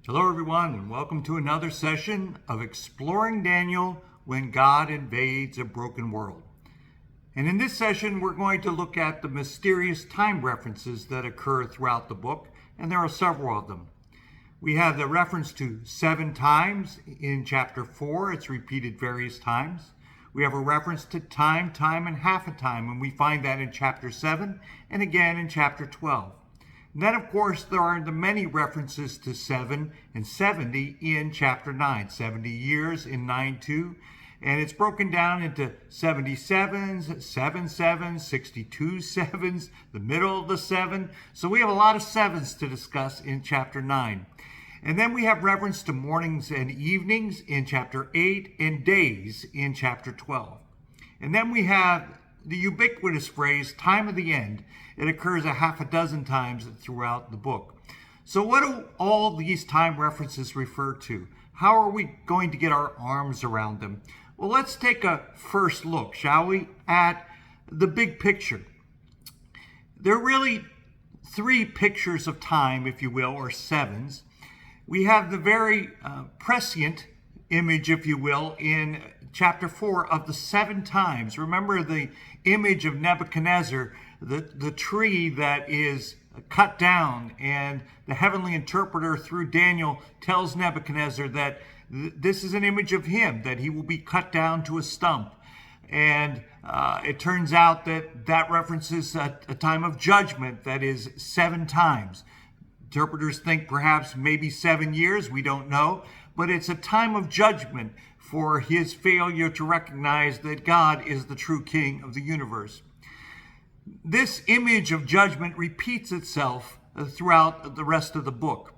Hello, everyone, and welcome to another session of Exploring Daniel when God Invades a Broken World. And in this session, we're going to look at the mysterious time references that occur throughout the book, and there are several of them. We have the reference to 7 times in chapter 4. It's repeated various times. We have a reference to time, and half a time, and we find that in chapter 7 and again in chapter 12. And then, of course, there are the many references to 7 and 70 in chapter 9, 70 years in 9:2. And it's broken down into 77s, 7 sevens, 62 sevens, the middle of the 7. So we have a lot of 7s to discuss in chapter 9. And then we have reference to mornings and evenings in chapter 8 and days in chapter 12. And then we have the ubiquitous phrase, time of the end. It occurs a half a dozen times throughout the book. So what do all these time references refer to? How are we going to get our arms around them? Well, let's take a first look, shall we, at the big picture. There are really 3 pictures of time, if you will, or 7s. We have the very prescient image, if you will, in chapter 4 of the 7 times. Remember the image of Nebuchadnezzar, the tree that is cut down, and the heavenly interpreter through Daniel tells Nebuchadnezzar that this is an image of him, that he will be cut down to a stump. And it turns out that references a time of judgment that is 7 times. Interpreters think perhaps maybe 7 years, we don't know, but it's a time of judgment for his failure to recognize that God is the true king of the universe. This image of judgment repeats itself throughout the rest of the book.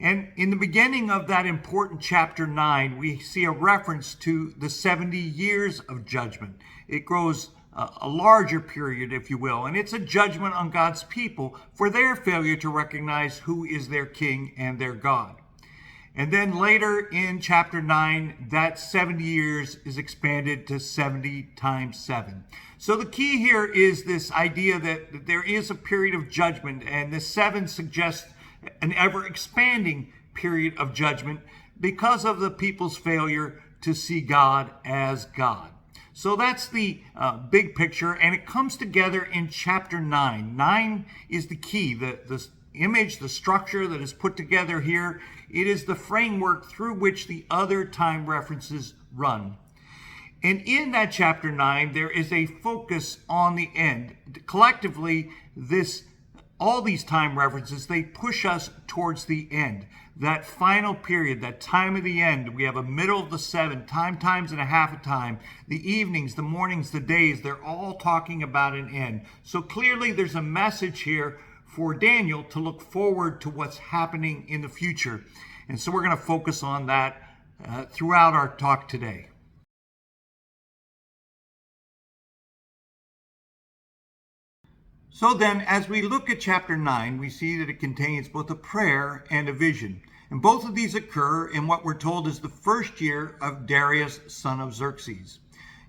And in the beginning of that important chapter 9, we see a reference to the 70 years of judgment. It grows a larger period, if you will, and it's a judgment on God's people for their failure to recognize who is their king and their God. And then later in chapter 9, that 70 years is expanded to 70 times 7. So the key here is this idea that there is a period of judgment, and the 7 suggests an ever-expanding period of judgment because of the people's failure to see God as God. So that's the big picture, and it comes together in chapter 9. 9 is the key, the image, the structure that is put together here. It is the framework through which the other time references run. And in that chapter 9, there is a focus on the end. Collectively, all these time references, they push us towards the end. That final period, that time of the end, we have a middle of the 7, times and a half a time. The evenings, the mornings, the days, they're all talking about an end. So clearly there's a message here for Daniel to look forward to what's happening in the future. And so we're going to focus on that throughout our talk today. So then, as we look at chapter 9, we see that it contains both a prayer and a vision. And both of these occur in what we're told is the first year of Darius, son of Xerxes.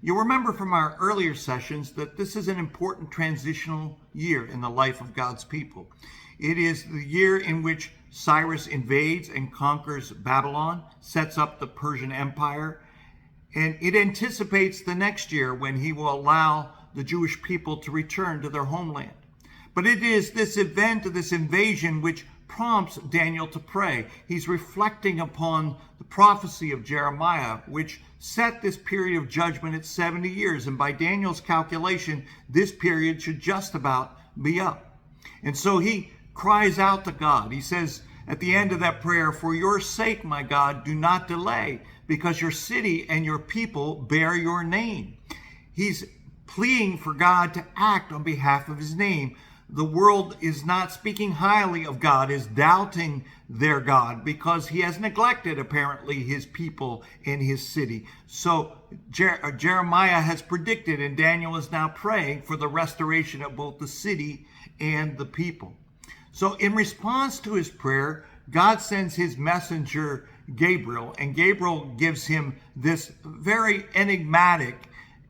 You'll remember from our earlier sessions that this is an important transitional year in the life of God's people. It is the year in which Cyrus invades and conquers Babylon, sets up the Persian Empire, and it anticipates the next year when he will allow the Jewish people to return to their homeland. But it is this event, this invasion, which prompts Daniel to pray. He's reflecting upon the prophecy of Jeremiah, which set this period of judgment at 70 years. And by Daniel's calculation, this period should just about be up. And so he cries out to God. He says at the end of that prayer, "For your sake, my God, do not delay, because your city and your people bear your name." He's pleading for God to act on behalf of his name. The world is not speaking highly of God, is doubting their God because he has neglected apparently his people and his city. So Jeremiah has predicted, and Daniel is now praying for the restoration of both the city and the people. So in response to his prayer, God sends his messenger Gabriel, and Gabriel gives him this very enigmatic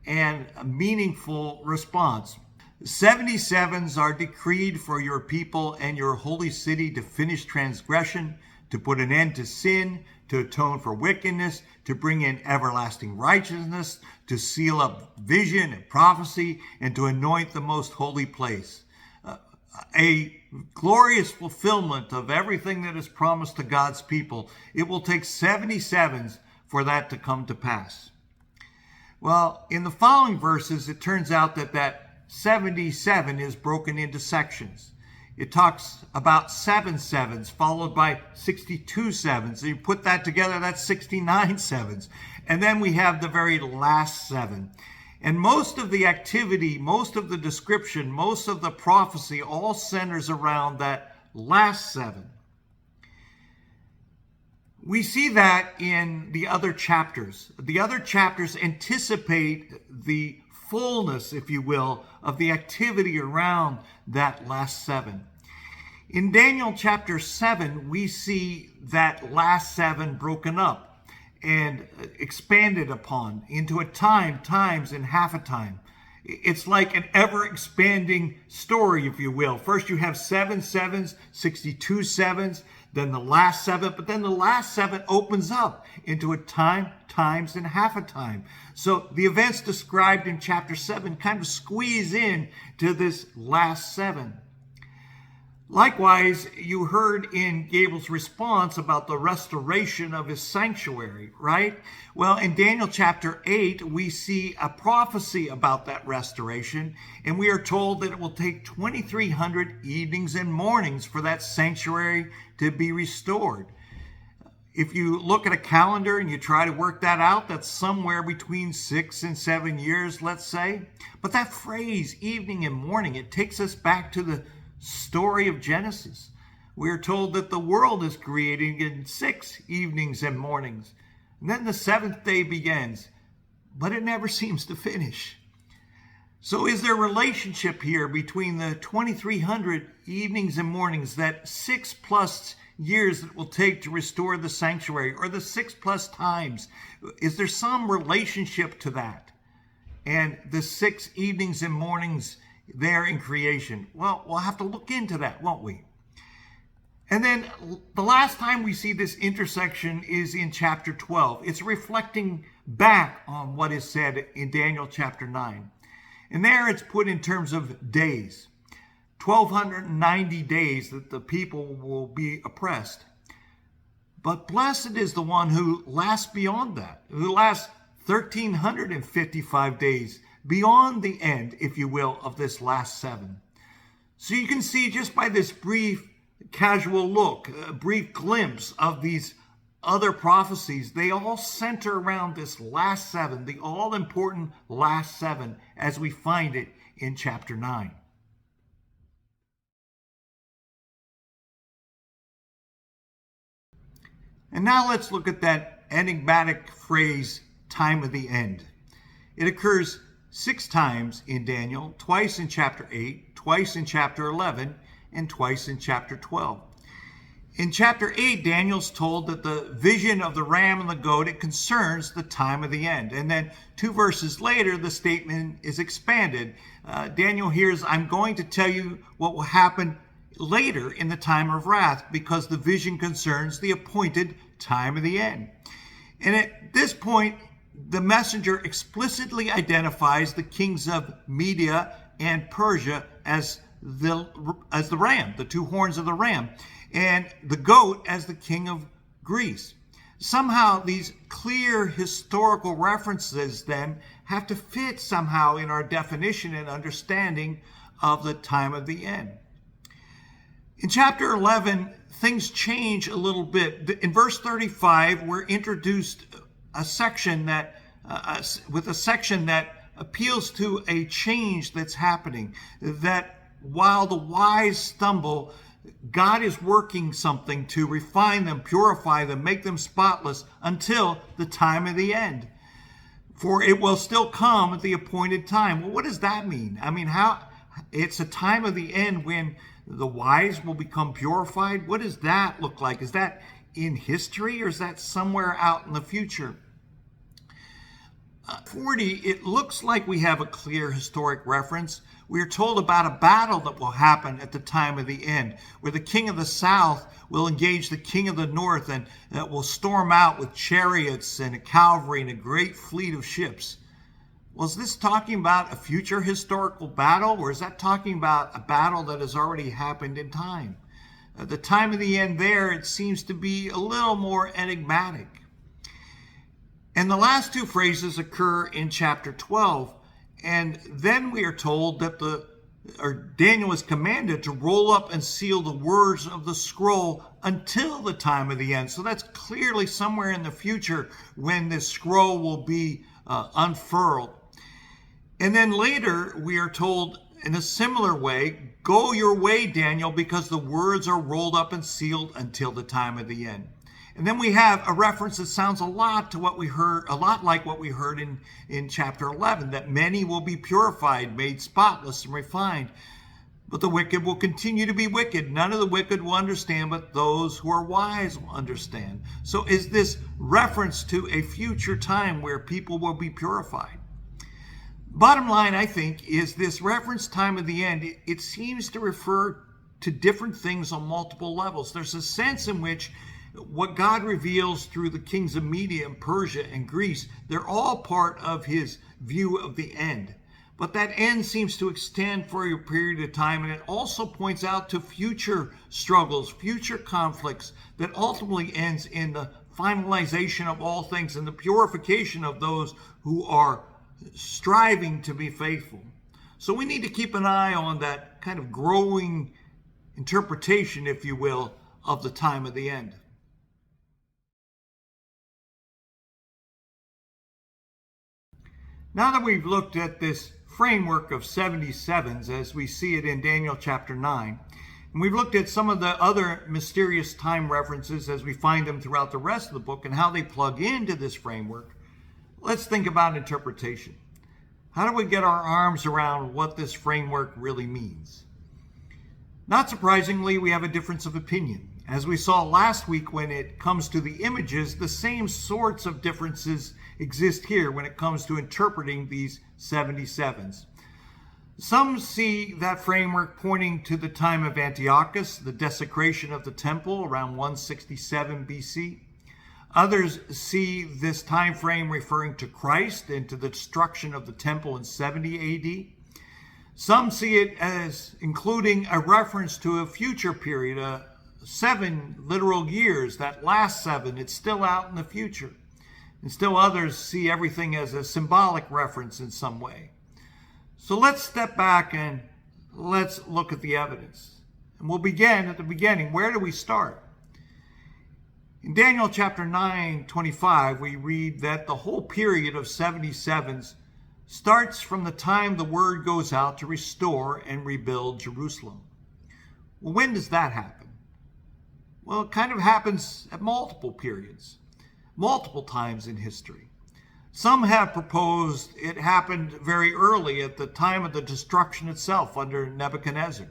and meaningful response. 77s are decreed for your people and your holy city to finish transgression, to put an end to sin, to atone for wickedness, to bring in everlasting righteousness, to seal up vision and prophecy, and to anoint the most holy place. A glorious fulfillment of everything that is promised to God's people. It will take 77s for that to come to pass. Well, in the following verses, it turns out that 77 is broken into sections. It talks about 7 sevens followed by 62 sevens. So you put that together, that's 69 sevens. And then we have the very last 7. And most of the activity, most of the description, most of the prophecy all centers around that last 7. We see that in the other chapters. The other chapters anticipate the fullness, if you will, of the activity around that last 7. In Daniel chapter 7, we see that last 7 broken up and expanded upon into a time, times, and half a time. It's like an ever-expanding story, if you will. First you have 7 sevens, 62 sevens, then the last 7, but then the last 7 opens up into a time, times, and half a time. So the events described in chapter 7 kind of squeeze in to this last 7. Likewise, you heard in Gabriel's response about the restoration of his sanctuary, right? Well, in Daniel chapter 8, we see a prophecy about that restoration, and we are told that it will take 2,300 evenings and mornings for that sanctuary to be restored. If you look at a calendar and you try to work that out, that's somewhere between 6 and 7 years, let's say. But that phrase, evening and morning, it takes us back to the story of Genesis. We are told that the world is created in 6 evenings and mornings. And then the 7th day begins, but it never seems to finish. So is there a relationship here between the 2,300 evenings and mornings, that 6+ years that it will take to restore the sanctuary, or the 6+ times? Is there some relationship to that? And the 6 evenings and mornings there in creation? Well, we'll have to look into that, won't we? And then the last time we see this intersection is in chapter 12. It's reflecting back on what is said in Daniel chapter 9. And there it's put in terms of days. 1,290 days that the people will be oppressed. But blessed is the one who lasts beyond that, who lasts 1,355 days beyond the end, if you will, of this last 7. So you can see just by this brief casual look, a brief glimpse of these other prophecies, they all center around this last 7, the all-important last 7, as we find it in chapter 9. And now let's look at that enigmatic phrase, time of the end. It occurs 6 times in Daniel, twice in chapter 8, twice in chapter 11, and twice in chapter 12. In chapter 8, Daniel's told that the vision of the ram and the goat, it concerns the time of the end. And then 2 verses later, the statement is expanded. Daniel hears, I'm going to tell you what will happen later in the time of wrath, because the vision concerns the appointed time of the end. And at this point, the messenger explicitly identifies the kings of Media and Persia as the ram, the 2 horns of the ram, and the goat as the king of Greece. Somehow these clear historical references then have to fit somehow in our definition and understanding of the time of the end. In chapter 11, things change a little bit. In verse 35, we're introduced a section that appeals to a change that's happening, that while the wise stumble, God is working something to refine them, purify them, make them spotless until the time of the end. For it will still come at the appointed time. Well, what does that mean? I mean, it's a time of the end when the wise will become purified. What does that look like? Is that in history, or is that somewhere out in the future? 40, it looks like we have a clear historic reference. We are told about a battle that will happen at the time of the end, where the king of the south will engage the king of the north and will storm out with chariots and a cavalry and a great fleet of ships. Well, is this talking about a future historical battle, or is that talking about a battle that has already happened in time? At the time of the end there, it seems to be a little more enigmatic. And the last two phrases occur in chapter 12. And then we are told that Daniel is commanded to roll up and seal the words of the scroll until the time of the end. So that's clearly somewhere in the future when this scroll will be unfurled. And then later we are told in a similar way, go your way, Daniel, because the words are rolled up and sealed until the time of the end. And then we have a reference that sounds a lot like what we heard in chapter 11, that many will be purified, made spotless and refined. But the wicked will continue to be wicked. None of the wicked will understand, but those who are wise will understand. So is this reference to a future time where people will be purified? Bottom line, I think, is this reference time of the end, it seems to refer to different things on multiple levels. There's a sense in which what God reveals through the kings of Media and Persia and Greece, they're all part of his view of the end. But that end seems to extend for a period of time, and it also points out to future struggles, future conflicts that ultimately ends in the finalization of all things and the purification of those who are striving to be faithful. So we need to keep an eye on that kind of growing interpretation, if you will, of the time of the end. Now that we've looked at this framework of 77s as we see it in Daniel chapter 9, and we've looked at some of the other mysterious time references as we find them throughout the rest of the book and how they plug into this framework, let's think about interpretation. How do we get our arms around what this framework really means? Not surprisingly, we have a difference of opinion. As we saw last week, when it comes to the images, the same sorts of differences exist here when it comes to interpreting these 77s. Some see that framework pointing to the time of Antiochus, the desecration of the temple around 167 BC. Others see this time frame referring to Christ and to the destruction of the temple in 70 AD. Some see it as including a reference to a future period, 7 literal years, that last 7, it's still out in the future. And still others see everything as a symbolic reference in some way. So let's step back and let's look at the evidence. And we'll begin at the beginning. Where do we start? In Daniel chapter 9:25, we read that the whole period of 77s starts from the time the word goes out to restore and rebuild Jerusalem. Well, when does that happen? Well, it kind of happens at multiple periods, multiple times in history. Some have proposed it happened very early at the time of the destruction itself under Nebuchadnezzar,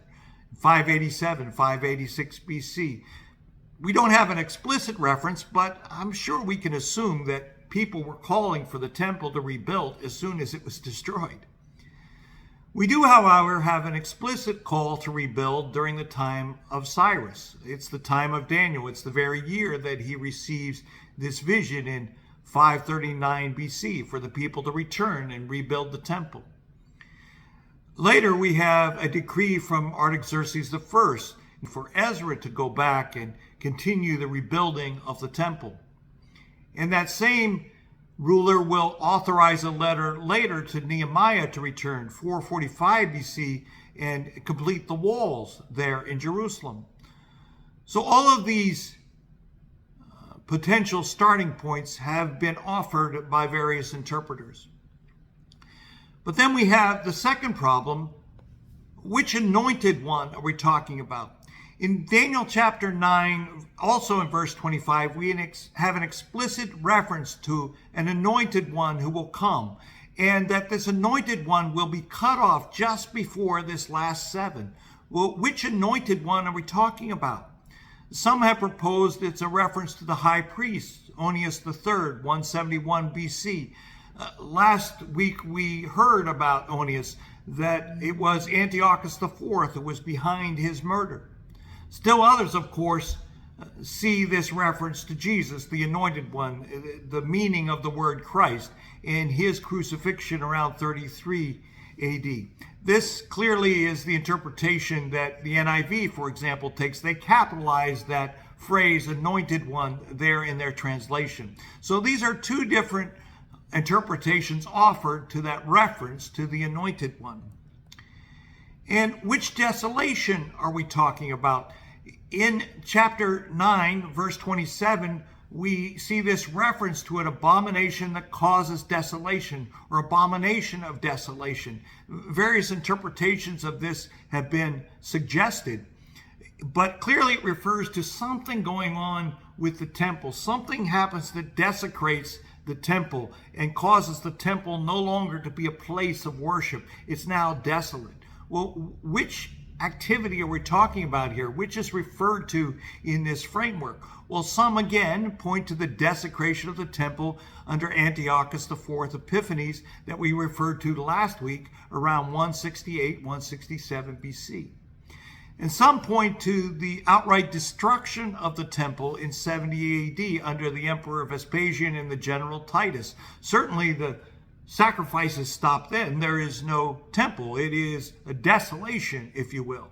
587, 586 BC. We don't have an explicit reference, but I'm sure we can assume that people were calling for the temple to rebuild as soon as it was destroyed. We do, however, have an explicit call to rebuild during the time of Cyrus. It's the time of Daniel. It's the very year that he receives this vision in 539 BC for the people to return and rebuild the temple. Later, we have a decree from Artaxerxes I for Ezra to go back and continue the rebuilding of the temple. And that same ruler will authorize a letter later to Nehemiah to return, 445 BC, and complete the walls there in Jerusalem. So all of these potential starting points have been offered by various interpreters. But then we have the second problem. Which anointed one are we talking about? In Daniel chapter 9, also in verse 25, we have an explicit reference to an anointed one who will come, and that this anointed one will be cut off just before this last 7. Well, which anointed one are we talking about? Some have proposed it's a reference to the high priest, Onias III, 171 BC. Last week we heard about Onias, that it was Antiochus IV who was behind his murder. Still others, of course, see this reference to Jesus, the Anointed One, the meaning of the word Christ, in his crucifixion around 33 AD. This clearly is the interpretation that the NIV, for example, takes. They capitalize that phrase, Anointed One, there in their translation. So these are two different interpretations offered to that reference to the Anointed One. And which desolation are we talking about? In chapter 9, verse 27, we see this reference to an abomination that causes desolation, or abomination of desolation. Various interpretations of this have been suggested, but clearly it refers to something going on with the temple. Something happens that desecrates the temple and causes the temple no longer to be a place of worship. It's now desolate. Well, which activity are we talking about here? Which is referred to in this framework? Well, some again point to the desecration of the temple under Antiochus IV Epiphanes that we referred to last week around 168, 167 BC. And some point to the outright destruction of the temple in 70 AD under the Emperor Vespasian and the General Titus. Certainly the sacrifices stopped then. There is no temple. It is a desolation, if you will.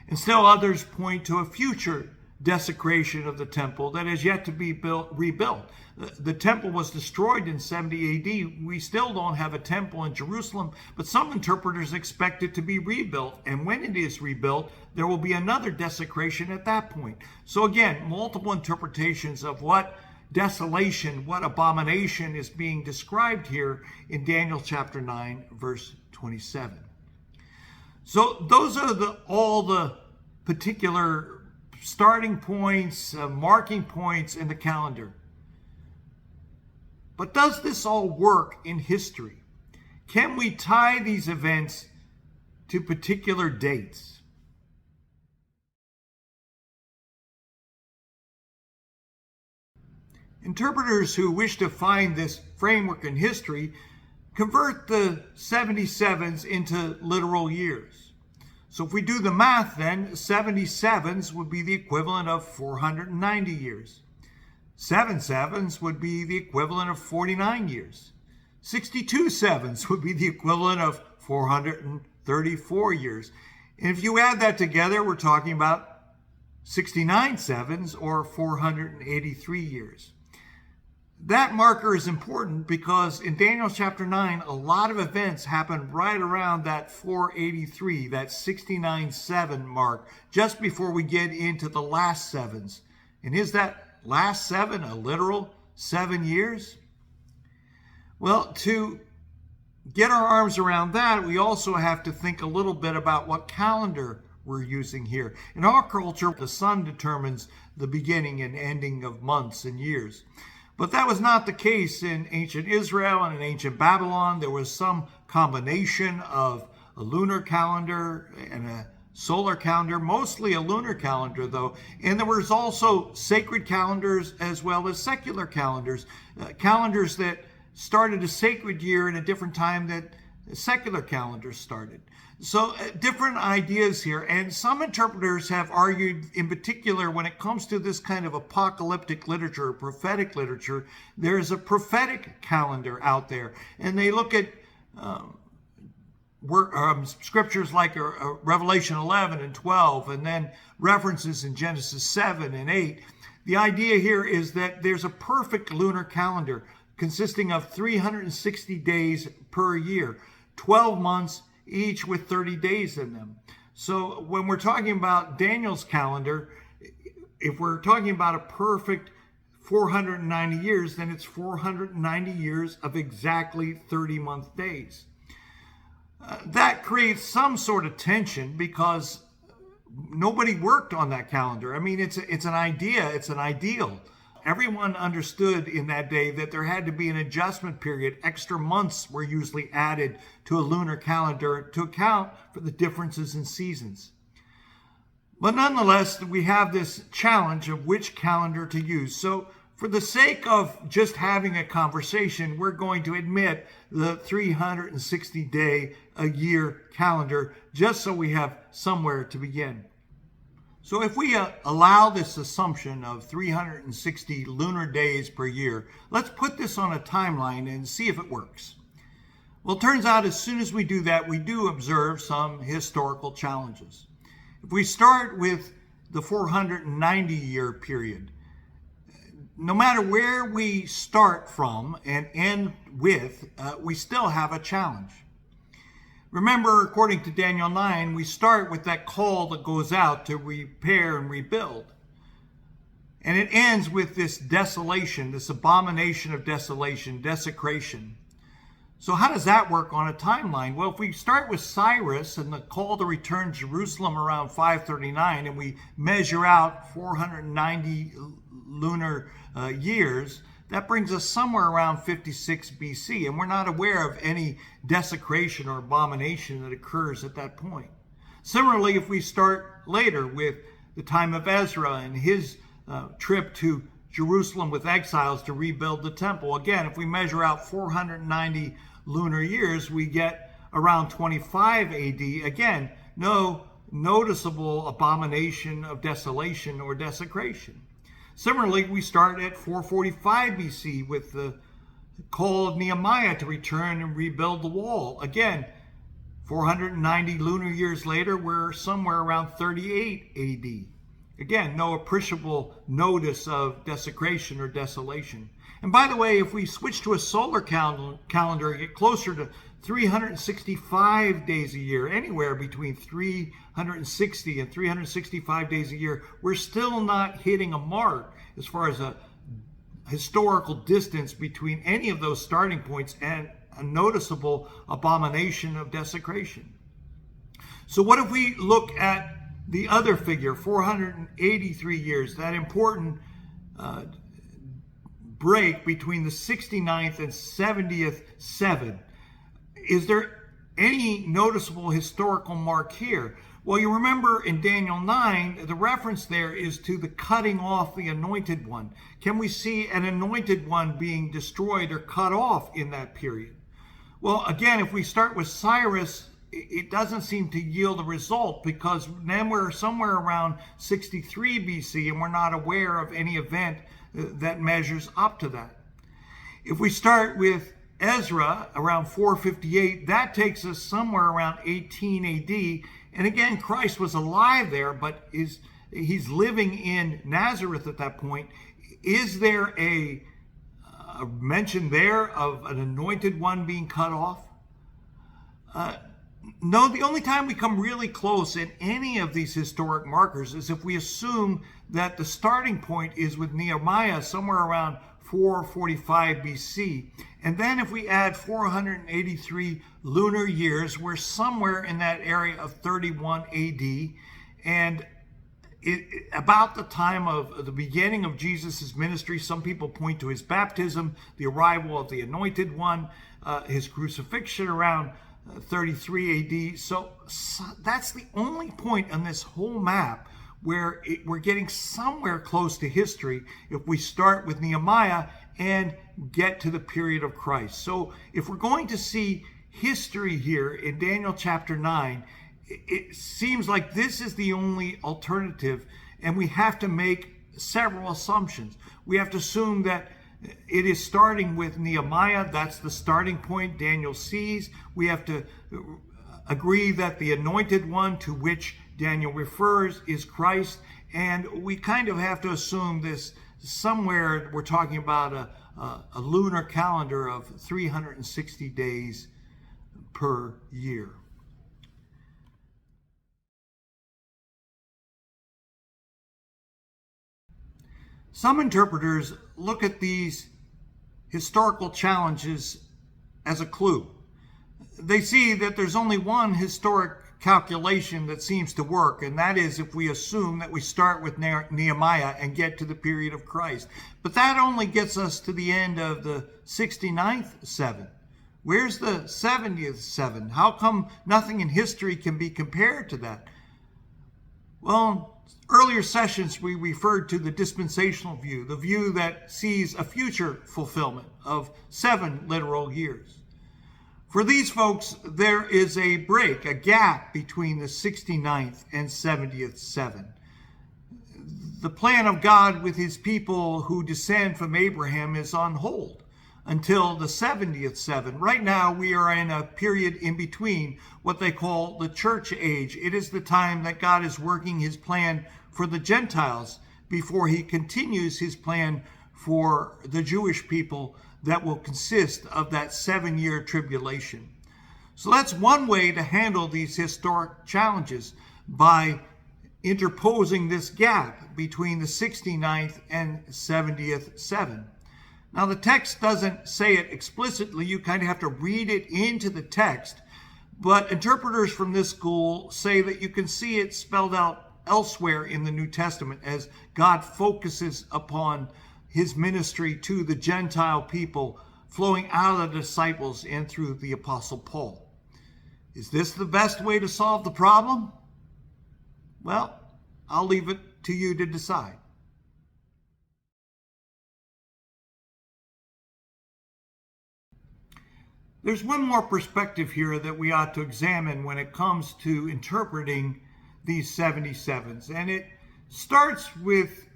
And still others point to a future desecration of the temple that has yet to be rebuilt. The temple was destroyed in 70 AD. We still don't have a temple in Jerusalem, but some interpreters expect it to be rebuilt. And when it is rebuilt, there will be another desecration at that point. So again, multiple interpretations of what desolation, what abomination is being described here in Daniel chapter 9, verse 27. So those are all the particular starting points, marking points in the calendar. But does this all work in history? Can we tie these events to particular dates? Interpreters who wish to find this framework in history convert the 77s into literal years. So if we do the math then, 77s would be the equivalent of 490 years. 7 sevens would be the equivalent of 49 years. 62 sevens would be the equivalent of 434 years. And if you add that together, we're talking about 69 sevens or 483 years. That marker is important because in Daniel chapter 9, a lot of events happen right around that 483, that 69-7 mark, just before we get into the last sevens. And is that last seven a literal 7 years? Well, to get our arms around that, we also have to think a little bit about what calendar we're using here. In our culture, the sun determines the beginning and ending of months and years. But that was not the case in ancient Israel and in ancient Babylon. There was some combination of a lunar calendar and a solar calendar, mostly a lunar calendar though. And there was also sacred calendars as well as secular calendars, calendars that started a sacred year in a different time that secular calendars started. So different ideas here, and some interpreters have argued in particular when it comes to this kind of apocalyptic literature, prophetic literature, there's a prophetic calendar out there, and they look at scriptures like Revelation 11 and 12, and then references in Genesis 7 and 8. The idea here is that there's a perfect lunar calendar consisting of 360 days per year, 12 months, each with 30 days in them. So when we're talking about Daniel's calendar, if we're talking about a perfect 490 years, then it's 490 years of exactly 30-month days. That creates some sort of tension because nobody worked on that calendar. I mean, it's an idea, it's an ideal. Everyone understood in that day that there had to be an adjustment period. Extra months were usually added to a lunar calendar to account for the differences in seasons. But nonetheless, we have this challenge of which calendar to use. So For the sake of just having a conversation, we're going to admit the 360-day-a-year calendar just so we have somewhere to begin. So if we allow this assumption of 360 lunar days per year, let's put this on a timeline and see if it works. Well, it turns out as soon as we do that, we do observe some historical challenges. If we start with the 490-year period, no matter where we start from and end with, we still have a challenge. Remember, according to Daniel 9, we start with that call that goes out to repair and rebuild. And it ends with this desolation, this abomination of desolation, desecration. So how does that work on a timeline? Well, if we start with Cyrus and the call to return Jerusalem around 539, and we measure out 490 lunar years, that brings us somewhere around 56 BC, and we're not aware of any desecration or abomination that occurs at that point. Similarly, if we start later with the time of Ezra and his trip to Jerusalem with exiles to rebuild the temple, again, if we measure out 490 lunar years, we get around 25 AD. Again, no noticeable abomination of desolation or desecration. Similarly, we start at 445 BC with the call of Nehemiah to return and rebuild the wall. Again, 490 lunar years later, we're somewhere around 38 AD. Again, no appreciable notice of desecration or desolation. And by the way, if we switch to a solar calendar, get closer to 365 days a year, anywhere between 360 and 365 days a year, we're still not hitting a mark as far as a historical distance between any of those starting points and a noticeable abomination of desecration. So what if we look at the other figure, 483 years, that important break between the 69th and 70th seven? Is there any noticeable historical mark here? Well, you remember in Daniel 9, the reference there is to the cutting off the anointed one. Can we see an anointed one being destroyed or cut off in that period? Well, again, if we start with Cyrus, it doesn't seem to yield a result, because then we're somewhere around 63 BC and we're not aware of any event that measures up to that. If we start with Ezra around 458, that takes us somewhere around 18 AD. And again, Christ was alive there, but he's living in Nazareth at that point. Is there a mention there of an anointed one being cut off? No, the only time we come really close in any of these historic markers is if we assume that the starting point is with Nehemiah somewhere around 445 BC. And then if we add 483 lunar years, we're somewhere in that area of 31 AD. And about the time of the beginning of Jesus' ministry, some people point to his baptism, the arrival of the anointed one, his crucifixion around 33 AD. So that's the only point on this whole map where we're getting somewhere close to history if we start with Nehemiah and get to the period of Christ. So if we're going to see history here in Daniel chapter 9, it seems like this is the only alternative, and we have to make several assumptions. We have to assume that it is starting with Nehemiah. That's the starting point Daniel sees. We have to agree that the anointed one to which Daniel refers is Christ. And we kind of have to assume this somewhere we're talking about a lunar calendar of 360 days per year. Some interpreters look at these historical challenges as a clue. They see that there's only one historic calculation that seems to work, and that is if we assume that we start with Nehemiah and get to the period of Christ. But that only gets us to the end of the 69th seven. Where's the 70th seven? How come nothing in history can be compared to that? Well, earlier sessions, we referred to the dispensational view, the view that sees a future fulfillment of 7 literal years. For these folks, there is a break, a gap between the 69th and 70th 7. The plan of God with his people who descend from Abraham is on hold until the 70th 7. Right now, we are in a period in between what they call the church age. It is the time that God is working his plan for the Gentiles before he continues his plan for the Jewish people that will consist of that 7-year tribulation. So that's one way to handle these historic challenges, by interposing this gap between the 69th and 70th 7. Now, the text doesn't say it explicitly. You kind of have to read it into the text, but interpreters from this school say that you can see it spelled out elsewhere in the New Testament as God focuses upon his ministry to the Gentile people, flowing out of the disciples and through the Apostle Paul. Is this the best way to solve the problem? Well, I'll leave it to you to decide. There's one more perspective here that we ought to examine when it comes to interpreting these 77s, and it starts with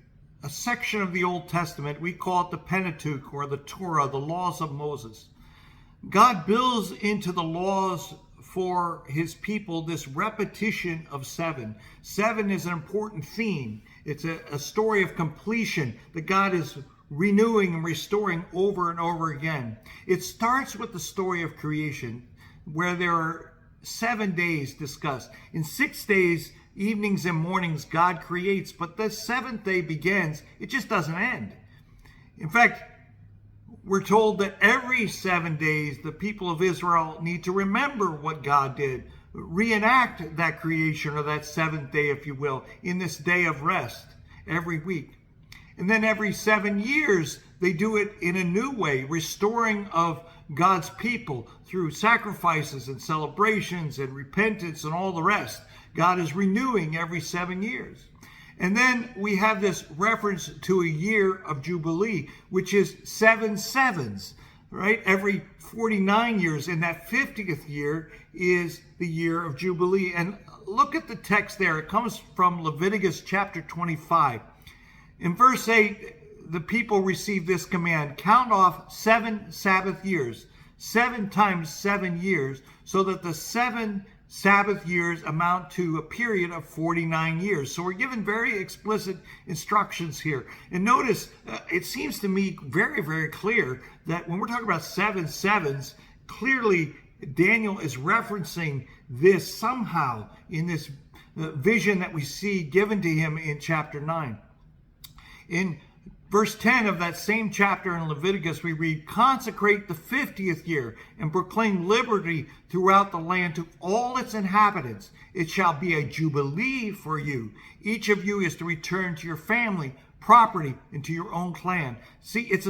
a section of the Old Testament. We call it the Pentateuch, or the Torah, the laws of Moses. God builds into the laws for his people this repetition of 7. 7 is an important theme. It's a story of completion that God is renewing and restoring over and over again. It starts with the story of creation, where there are 7 days discussed. In 6 days, evenings and mornings, God creates, but the 7th day begins. It just doesn't end. In fact, we're told that every 7 days, the people of Israel need to remember what God did, reenact that creation, or that 7th day, if you will, in this day of rest every week. And then every 7 years, they do it in a new way, restoring of God's people through sacrifices and celebrations and repentance and all the rest. God is renewing every 7 years. And then we have this reference to a year of Jubilee, which is 7 sevens, right? Every 49 years. And that 50th year is the year of Jubilee. And look at the text there. It comes from Leviticus chapter 25. In verse 8, the people receive this command: count off 7 Sabbath years, 7 times 7 years, so that the 7 Sabbath years amount to a period of 49 years. So we're given very explicit instructions here. And notice, it seems to me very, very clear that when we're talking about 7 sevens, clearly Daniel is referencing this somehow in this vision that we see given to him in chapter 9. In verse 10 of that same chapter in Leviticus, we read, consecrate the 50th year and proclaim liberty throughout the land to all its inhabitants. It shall be a jubilee for you. Each of you is to return to your family, property, and to your own clan. See, it's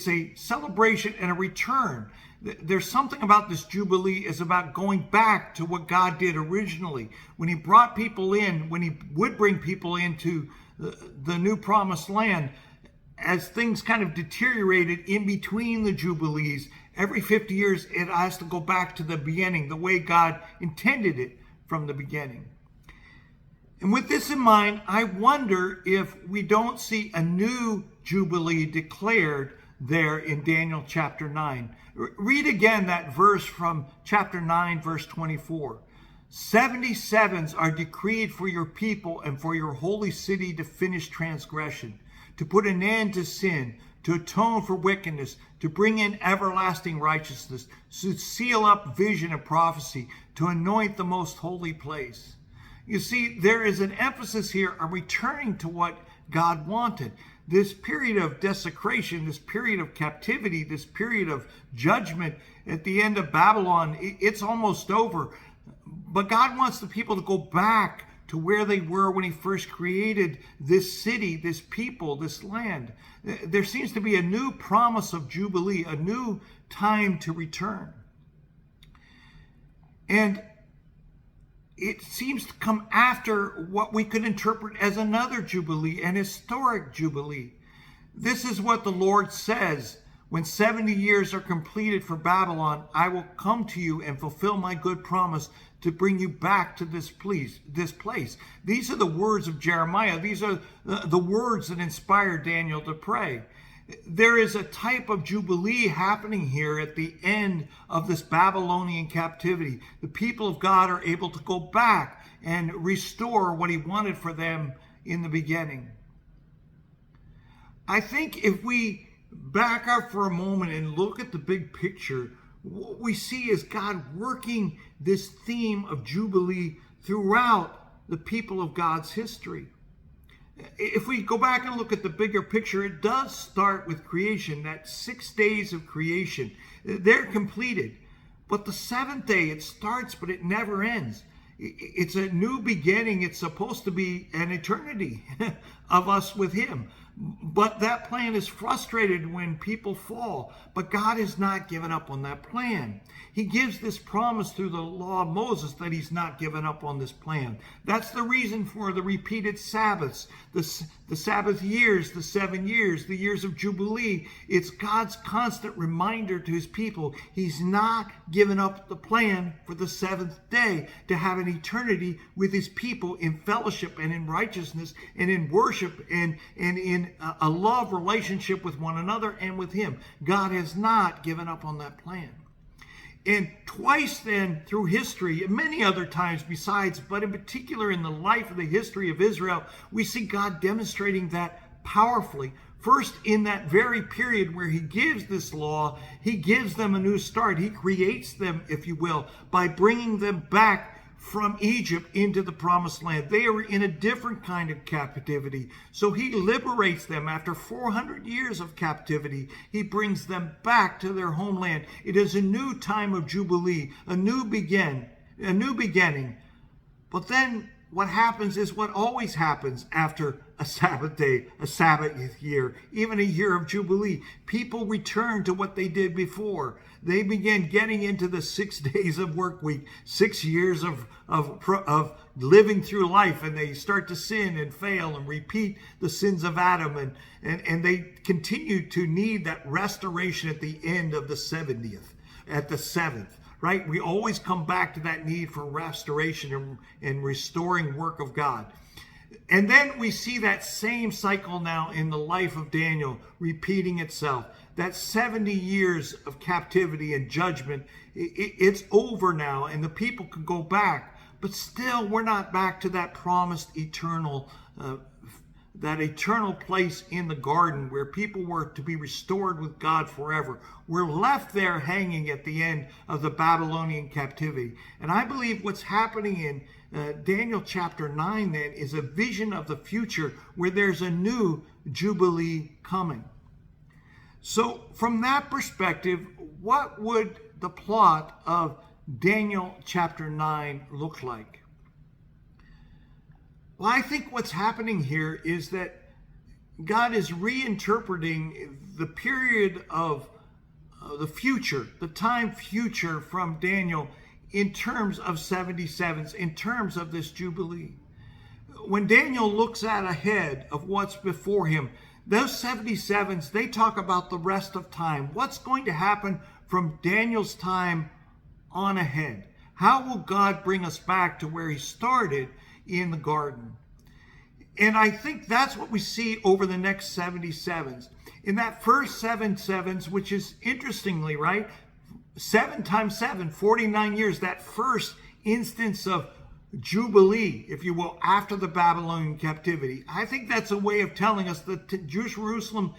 a celebration and a return. There's something about this jubilee is about going back to what God did originally. When he brought people in, when he would bring people into the new promised land, as things kind of deteriorated in between the jubilees, every 50 years it has to go back to the beginning, the way God intended it from the beginning. And with this in mind, I wonder if we don't see a new jubilee declared there in Daniel chapter 9. Read again that verse from chapter 9, verse 24. 77s are decreed for your people and for your holy city to finish transgression, to put an end to sin, to atone for wickedness, to bring in everlasting righteousness, to seal up vision and prophecy, to anoint the most holy place. You see, there is an emphasis here on returning to what God wanted. This period of desecration, this period of captivity, this period of judgment at the end of Babylon, it's almost over. But God wants the people to go back to where they were when he first created this city, this people, this land. There seems to be a new promise of Jubilee, a new time to return. And it seems to come after what we could interpret as another Jubilee, an historic Jubilee. This is what the Lord says: when 70 years are completed for Babylon, I will come to you and fulfill my good promise to bring you back to this place. These are the words of Jeremiah. These are the words that inspired Daniel to pray. There is a type of Jubilee happening here at the end of this Babylonian captivity. The people of God are able to go back and restore what he wanted for them in the beginning. I think if we back up for a moment and look at the big picture, what we see is God working this theme of Jubilee throughout the people of God's history. If we go back and look at the bigger picture, it does start with creation, that 6 days of creation. They're completed. But the seventh day, it starts, but it never ends. It's a new beginning. It's supposed to be an eternity of us with him. But that plan is frustrated when people fall. But God has not given up on that plan. He gives this promise through the law of Moses that he's not given up on this plan. That's the reason for the repeated Sabbaths, the Sabbath years, the 7 years, the years of Jubilee. It's God's constant reminder to his people. He's not given up the plan for the seventh day to have an eternity with his people in fellowship and in righteousness and in worship and in a love relationship with one another and with him. God has not given up on that plan. And twice then through history, and many other times besides, but in particular in the life of the history of Israel, we see God demonstrating that powerfully. First, in that very period where he gives this law, he gives them a new start. He creates them, if you will, by bringing them back from Egypt into the promised land. They are in a different kind of captivity. So he liberates them after 400 years of captivity. He brings them back to their homeland. It is a new time of Jubilee, a new beginning. But then what happens is what always happens after a Sabbath day, a Sabbath year, even a year of Jubilee. People return to what they did before. They begin getting into the 6 days of work week, 6 years of living through life, and they start to sin and fail and repeat the sins of Adam, and they continue to need that restoration at the end of the 70th, at the 7th. Right? We always come back to that need for restoration and restoring work of God. And then we see that same cycle now in the life of Daniel repeating itself. That 70 years of captivity and judgment, it's over now, and the people can go back. But still, we're not back to that promised eternal that eternal place in the garden where people were to be restored with God forever. We're left there hanging at the end of the Babylonian captivity. And I believe what's happening in Daniel chapter 9 then is a vision of the future where there's a new Jubilee coming. So from that perspective, what would the plot of Daniel chapter 9 look like? Well, I think what's happening here is that God is reinterpreting the period of the future, the time future from Daniel in terms of 77s, in terms of this Jubilee. When Daniel looks at ahead of what's before him, those 77s, they talk about the rest of time. What's going to happen from Daniel's time on ahead? How will God bring us back to where he started in the garden? And I think that's what we see over the next 77s. In that first 7 sevens, which is interestingly, right? 7 times 7, 49 years, that first instance of Jubilee, if you will, after the Babylonian captivity. I think that's a way of telling us that Jerusalem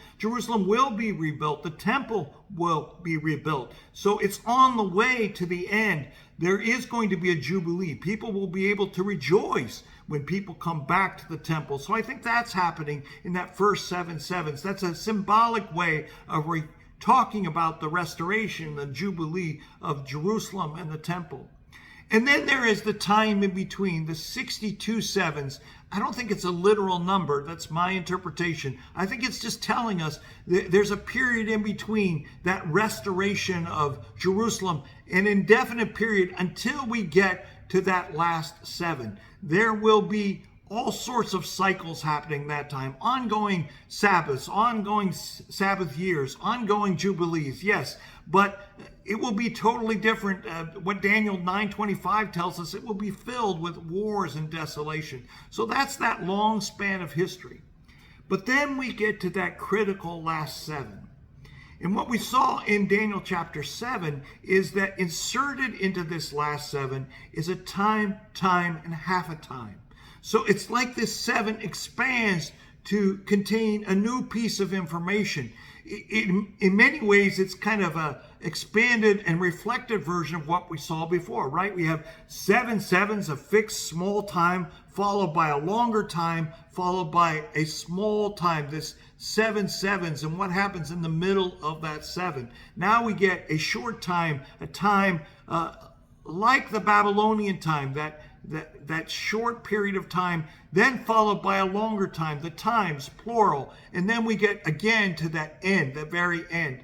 will be rebuilt. The temple will be rebuilt. So it's on the way to the end. There is going to be a Jubilee. People will be able to rejoice when people come back to the temple. So I think that's happening in that first 7 sevens. That's a symbolic way of talking about the restoration, the Jubilee of Jerusalem and the temple. And then there is the time in between, the 62 sevens. I don't think it's a literal number. That's my interpretation. I think it's just telling us that there's a period in between that restoration of Jerusalem, an indefinite period until we get to that last 7. There will be all sorts of cycles happening that time. Ongoing Sabbaths, ongoing Sabbath years, ongoing Jubilees, yes. But it will be totally different. What Daniel 9:25 tells us, it will be filled with wars and desolation. So that's that long span of history. But then we get to that critical last 7. And what we saw in Daniel chapter 7 is that inserted into this last 7 is a time, and half a time. So it's like this 7 expands to contain a new piece of information. In many ways, it's kind of a expanded and reflected version of what we saw before, right? We have 7 sevens, a fixed small time, followed by a longer time, followed by a small time, this 7 sevens, and what happens in the middle of that 7. Now we get a short time, a time like the Babylonian time, that short period of time, then followed by a longer time, the times, plural, and then we get again to that end, the very end.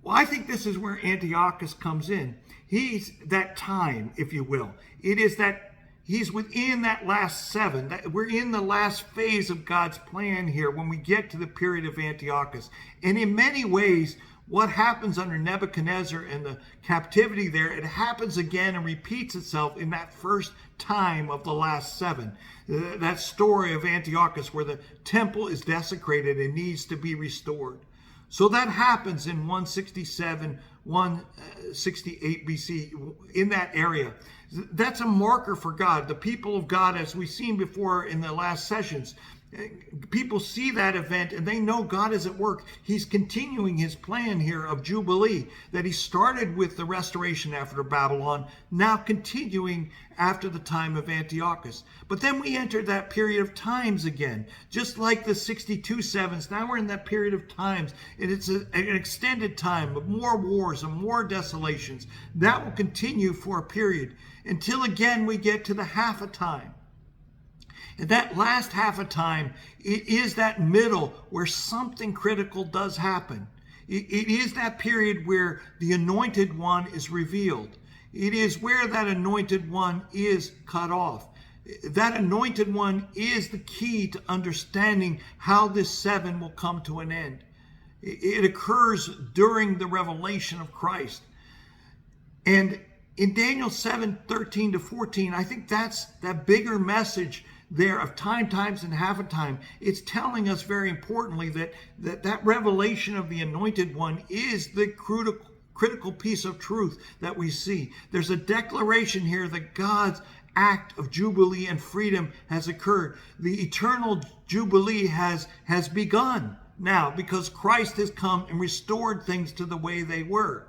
Well, I think this is where Antiochus comes in. He's that time, if you will. It is that he's within that last 7. We're in the last phase of God's plan here when we get to the period of Antiochus. And in many ways, what happens under Nebuchadnezzar and the captivity there, it happens again and repeats itself in that first time of the last 7. That story of Antiochus where the temple is desecrated and needs to be restored. So that happens in 167, 168 BC, in that area. That's a marker for God. The people of God, as we've seen before in the last sessions, people see that event and they know God is at work. He's continuing his plan here of Jubilee that he started with the restoration after Babylon, now continuing after the time of Antiochus. But then we enter that period of times again, just like the 62 sevens. Now we're in that period of times, and it's an extended time of more wars and more desolations. That will continue for a period until again we get to the half a time. And that last half a time, it is that middle where something critical does happen. It is that period where the anointed one is revealed. It is where that anointed one is cut off. That anointed one is the key to understanding how this 7 will come to an end. It occurs during the revelation of Christ. And in Daniel 7:13-14, I think that's that bigger message there of time, times, and half a time. It's telling us very importantly that revelation of the anointed one is the critical piece of truth that we see. There's a declaration here that God's act of jubilee and freedom has occurred. The eternal jubilee has begun now because Christ has come and restored things to the way they were.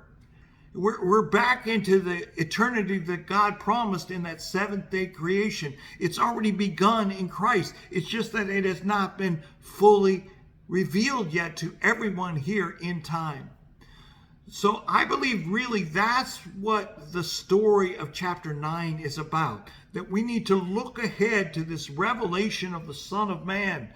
We're back into the eternity that God promised in that 7th-day creation. It's already begun in Christ. It's just that it has not been fully revealed yet to everyone here in time. So I believe really that's what the story of chapter 9 is about. That we need to look ahead to this revelation of the Son of Man.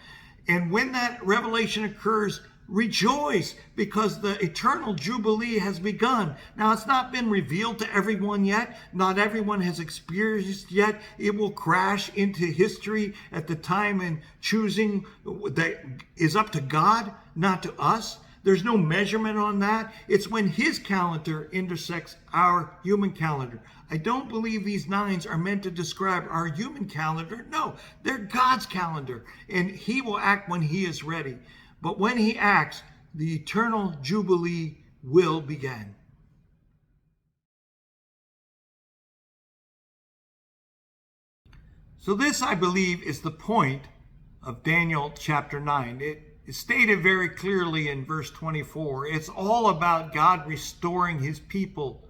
And when that revelation occurs, rejoice because the eternal jubilee has begun. Now, it's not been revealed to everyone yet. Not everyone has experienced yet. It will crash into history at the time and choosing that is up to God, not to us. There's no measurement on that. It's when his calendar intersects our human calendar. I don't believe these 9s are meant to describe our human calendar. No, they're God's calendar, and he will act when he is ready. But when he acts, the eternal jubilee will begin. So this, I believe, is the point of Daniel chapter 9. It is stated very clearly in verse 24. It's all about God restoring his people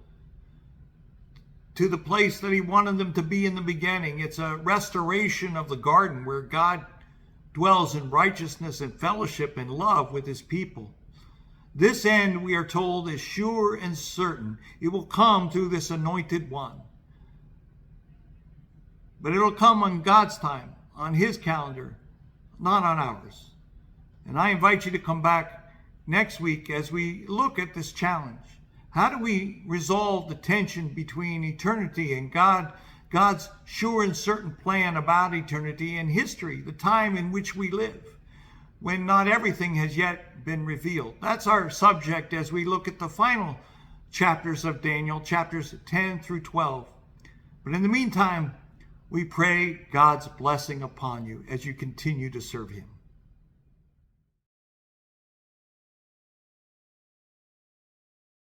to the place that he wanted them to be in the beginning. It's a restoration of the garden where God dwells in righteousness and fellowship and love with his people. This end, we are told, is sure and certain. It will come through this anointed one. But it will come on God's time, on his calendar, not on ours. And I invite you to come back next week as we look at this challenge. How do we resolve the tension between eternity and God God's sure and certain plan about eternity and history, the time in which we live, when not everything has yet been revealed. That's our subject as we look at the final chapters of Daniel, chapters 10 through 12. But in the meantime, we pray God's blessing upon you as you continue to serve him.